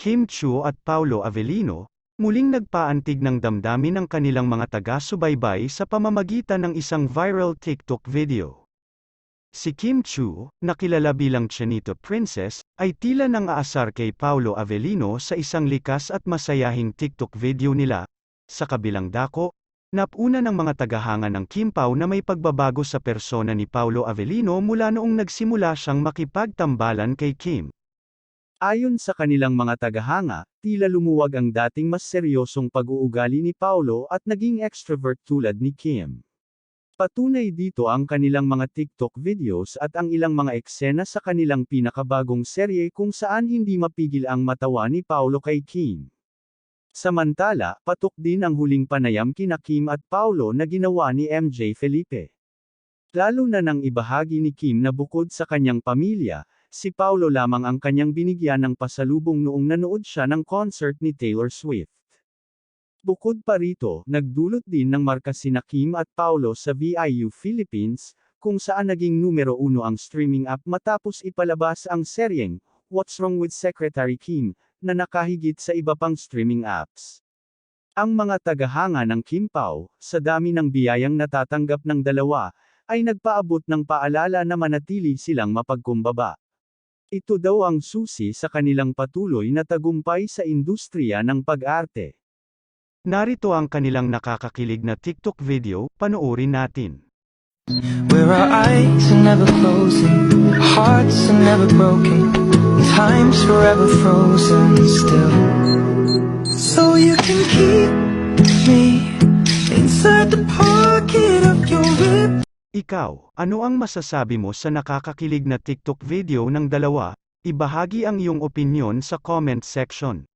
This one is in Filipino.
Kim Chiu at Paolo Avellino, muling nagpaantig ng damdamin ng kanilang mga taga-subaybay sa pamamagitan ng isang viral TikTok video. Si Kim Chiu, na kilala bilang Chinito Princess, ay tila nang-aasar kay Paolo Avellino sa isang likas at masayahing TikTok video nila. Sa kabilang dako, napuna ng mga tagahanga ng Kim Pao na may pagbabago sa persona ni Paolo Avellino mula noong nagsimula siyang makipagtambalan kay Kim. Ayon sa kanilang mga tagahanga, tila lumuwag ang dating mas seryosong pag-uugali ni Paolo at naging extrovert tulad ni Kim. Patunay dito ang kanilang mga TikTok videos at ang ilang mga eksena sa kanilang pinakabagong serye kung saan hindi mapigil ang matawa ni Paolo kay Kim. Samantala, patok din ang huling panayam kina Kim at Paolo na ginawa ni MJ Felipe. Lalo na nang ibahagi ni Kim na bukod sa kanyang pamilya, si Paolo lamang ang kanyang binigyan ng pasalubong noong nanood siya ng concert ni Taylor Swift. Bukod pa rito, nagdulot din ng marka sina Kim at Paolo sa VIU Philippines, kung saan naging numero 1 ang streaming app matapos ipalabas ang seryeng, What's Wrong with Secretary Kim, na nakahigit sa iba pang streaming apps. Ang mga tagahanga ng Kim Pao, sa dami ng biyayang natatanggap ng dalawa, ay nagpaabot ng paalala na manatili silang mapagkumbaba. Ito daw ang susi sa kanilang patuloy na tagumpay sa industriya ng pag-arte. Narito ang kanilang nakakakilig na TikTok video, panoorin natin. Where our eyes are never closing, hearts are never broken, time's forever frozen still. So you can keep me inside the pocket of your rib. Ikaw, ano ang masasabi mo sa nakakakilig na TikTok video ng dalawa? Ibahagi ang iyong opinyon sa comment section.